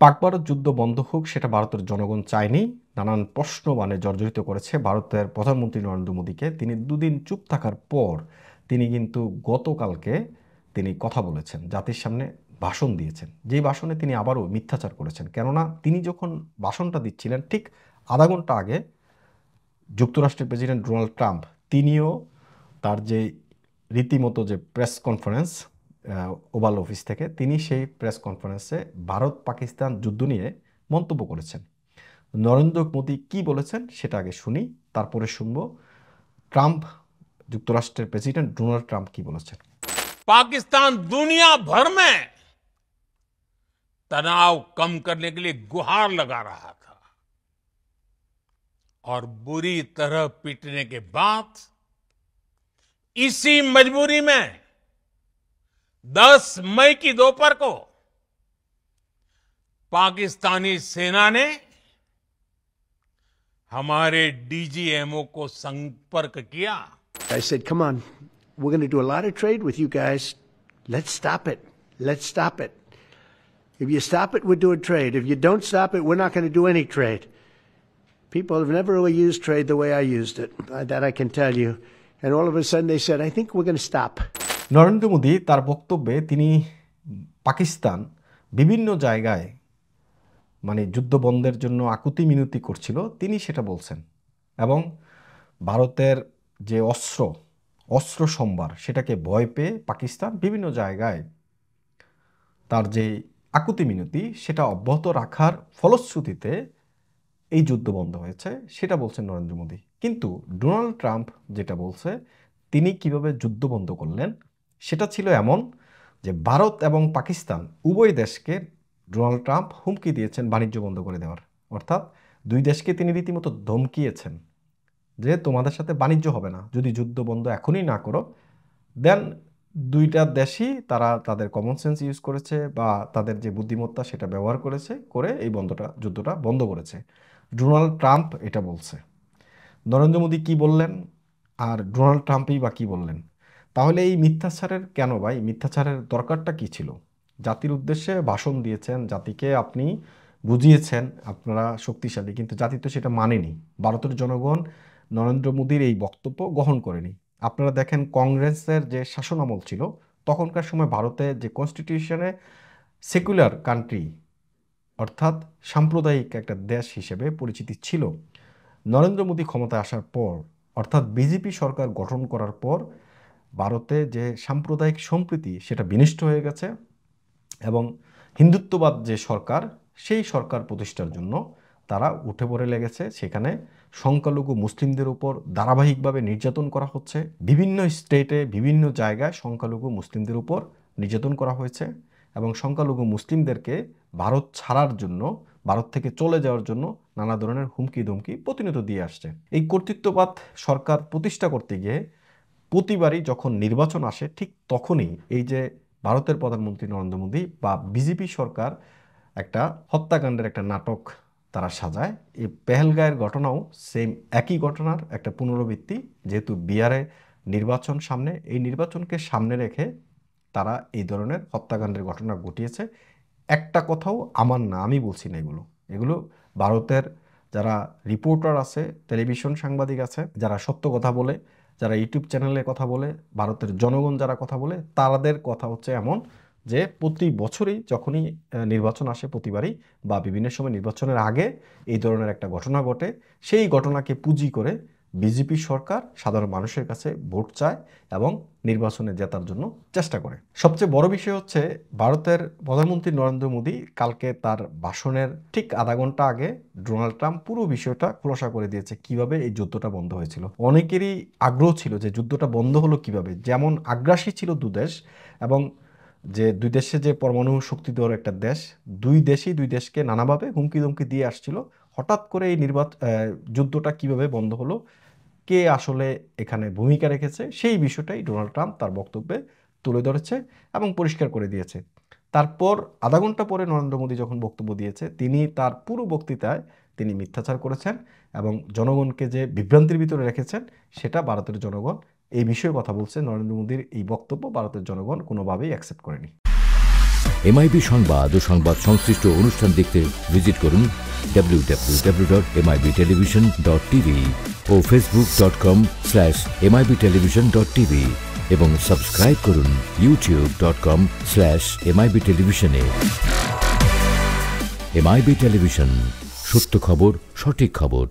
পাক ভারত যুদ্ধ বন্ধ হোক সেটা ভারতের জনগণ চায়নি। নানান প্রশ্ন জর্জরিত করেছে ভারতের প্রধানমন্ত্রী নরেন্দ্র মোদীকে। তিনি দুদিন চুপ থাকার পর তিনি কিন্তু গতকালকে তিনি কথা বলেছেন, জাতির সামনে ভাষণ দিয়েছেন। যেই ভাষণে তিনি আবারও মিথ্যাচার করেছেন। কেননা তিনি যখন ভাষণটা দিচ্ছিলেন ঠিক আধা ঘন্টা আগে যুক্তরাষ্ট্রের প্রেসিডেন্ট ডোনাল্ড ট্রাম্প তিনিও তার যে রীতিমতো যে প্রেস কনফারেন্স ওভাল অফিস থেকে, তিনি সেই প্রেস কনফারেন্সে ভারত পাকিস্তান যুদ্ধ নিয়ে মন্তব্য করেছেন। নরেন্দ্র মোদী কি বলেছেন সেটা আগে শুনি, তারপরে শুনবো ট্রাম্প, যুক্তরাষ্ট্রের প্রেসিডেন্ট ডোনাল্ড ট্রাম্প কি বলেছেন। पाकिस्तान दुनिया भर में तनाव कम करने के लिए गुहार लगा रहा था और बुरी तरह पीटने के बाद इसी मजबूरी में 10 मई की दोपहर को पाकिस्तानी सेना ने हमारे डीजीएमओ को संपर्क किया। I said, come on, we're going to do a lot of trade with you guys. Let's stop it. Let's stop it. If you stop it, we're doing trade. If you don't stop it, we're not going to do any trade. People have never really used trade the way I used it. That I can tell you. And all of a sudden they said, I think we're going to stop. Narendra Modi তার বক্তব্যে তিনি পাকিস্তান বিভিন্ন জায়গায় যুদ্ধ বন্ধের জন্য আকুতি মিনতি করছিল, তিনি সেটা বলছেন। এবং ভারতের যে অস্ত্র সম্ভার সেটাকে ভয় পেয়ে পাকিস্তান বিভিন্ন জায়গায় তার যে আকুতি মিনতি সেটা অব্যাহত রাখার ফলশ্রুতিতে এই যুদ্ধ বন্ধ হয়েছে, সেটা বলছেন নরেন্দ্র মোদী। কিন্তু ডোনাল্ড ট্রাম্প যেটা বলছে, তিনি কিভাবে যুদ্ধ বন্ধ করলেন সেটা ছিল এমন যে ভারত এবং পাকিস্তান উভয় দেশকে ডোনাল্ড ট্রাম্প হুমকি দিয়েছেন বাণিজ্য বন্ধ করে দেওয়ার। অর্থাৎ দুই দেশকে তিনি রীতিমতো ধমকিয়েছেন যে তোমাদের সাথে বাণিজ্য হবে না, যদি যুদ্ধ বন্ধ এখনই না করো। দেন দুইটা দেশই তারা তাদের কমন সেন্স ইউজ করেছে বা তাদের যে বুদ্ধিমত্তা সেটা ব্যবহার করে এই যুদ্ধটা বন্ধ করেছে। ডোনাল্ড ট্রাম্প এটা বলছে। নরেন্দ্র মোদী কি বললেন আর ডোনাল্ড ট্রাম্পই বা কি বললেন? তাহলে এই মিথ্যাচারের কেন ভাই, মিথ্যাচারের দরকারটা কি ছিল? জাতির উদ্দেশ্যে ভাষণ দিয়েছেন, জাতিকে আপনি বুঝিয়েছেন আপনারা শক্তিশালী, কিন্তু জাতি তো সেটা মানেনি। ভারতের জনগণ নরেন্দ্র মোদীর এই বক্তব্য গ্রহণ করেনি। আপনারা দেখেন কংগ্রেসের যে শাসনামল ছিল তখনকার সময় ভারতে যে কনস্টিটিউশনে সেকুলার কান্ট্রি অর্থাৎ সাম্প্রদায়িক একটা দেশ হিসেবে পরিচিতি ছিল। নরেন্দ্র মোদী ক্ষমতায় আসার পর অর্থাৎ বিজেপি সরকার গঠন করার পর ভারতে যে সাম্প্রদায়িক সম্প্রীতি সেটা বিনষ্ট হয়ে গেছে এবং হিন্দুত্ববাদ যে সরকার, সেই সরকার প্রতিষ্ঠার জন্য তারা উঠে পড়ে লেগেছে। সেখানে সংখ্যালঘু মুসলিমদের উপর ধারাবাহিকভাবে নির্যাতন করা হচ্ছে। বিভিন্ন স্টেটে বিভিন্ন জায়গায় সংখ্যালঘু মুসলিমদের উপর নির্যাতন করা হয়েছে এবং সংখ্যালঘু মুসলিমদেরকে ভারত ছাড়ার জন্য, ভারত থেকে চলে যাওয়ার জন্য নানা ধরনের হুমকি ধমকি প্রতিনিয়ত দিয়ে আসছে। এই কর্তৃত্ববাদ সরকার প্রতিষ্ঠা করতে গিয়ে প্রতিবারই যখন নির্বাচন আসে ঠিক তখনই এই যে ভারতের প্রধানমন্ত্রী নরেন্দ্র মোদী বা বিজেপি সরকার একটা হত্যাকাণ্ডের একটা নাটক তারা সাজায়। এই পেহেলগাঁয়ের ঘটনাও সেম একই ঘটনার একটা পুনরাবৃত্তি। যেহেতু বিহারে নির্বাচন সামনে, এই নির্বাচনকে সামনে রেখে তারা এই ধরনের হত্যাকাণ্ডের ঘটনা ঘটিয়েছে। একটা কথাও আমার না, আমি বলছি না, এগুলো ভারতের যারা রিপোর্টার আছে, টেলিভিশন সাংবাদিক আছে, যারা সত্য কথা বলে, যারা ইউটিউব চ্যানেলে কথা বলে, ভারতের জনগণ যারা কথা বলে, তাদের কথা হচ্ছে এমন যে প্রতি বছরই যখনই নির্বাচন আসে, প্রতিবারই বা বিভিন্ন সময় নির্বাচনের আগে এই ধরনের একটা ঘটনা ঘটে। সেই ঘটনাকে পুঁজি করে বিজেপি সরকার সাধারণ মানুষের কাছে ভোট চায় এবং নির্বাচনে জেতার জন্য চেষ্টা করে। সবচেয়ে বড় বিষয় হচ্ছে ভারতের প্রধানমন্ত্রী নরেন্দ্র মোদী কালকে তার ভাষণের ঠিক আধা ঘন্টা আগে ডোনাল্ড ট্রাম্প পুরো বিষয়টা খোলাসা করে দিয়েছে কিভাবে এই যুদ্ধটা বন্ধ হয়েছিল। অনেকেরই আগ্রহ ছিল যে যুদ্ধটা বন্ধ হলো কিভাবে। যেমন আগ্রাসী ছিল দুদেশ এবং যে দুই দেশে যে পরমাণু শক্তিধর একটা দেশ, দুই দেশকে নানাভাবে হুমকি ধমকি দিয়ে আসছিল। হঠাৎ করে এই যুদ্ধটা কিভাবে বন্ধ হলো, কে আসলে এখানে ভূমিকা রেখেছে, সেই বিষয়টাই ডোনাল্ড ট্রাম্প তার বক্তব্যে তুলে ধরেছে এবং পরিষ্কার করে দিয়েছে। তারপর আধা ঘন্টা পরে নরেন্দ্র মোদী যখন বক্তব্য দিয়েছে, তিনি তার পুরো বক্তৃতায় তিনি মিথ্যাচার করেছেন এবং জনগণকে যে বিভ্রান্তির ভিতরে রেখেছেন সেটা ভারতের জনগণ এই বিষয়ে কথা বলছে। নরেন্দ্র মোদীর এই বক্তব্য ভারতের জনগণ কোনোভাবেই অ্যাকসেপ্ট করেনি। এমআইবি সংবাদ ও সংবাদ সংশ্লিষ্ট অনুষ্ঠান দেখতে ভিজিট করুন www.mibtelevision.tv ও facebook.com/mibtelevision.tv এবং সাবস্ক্রাইব করুন youtube.com/mibtelevision এ। এমআইবি টেলিভিশন, সত্য খবর, সঠিক খবর।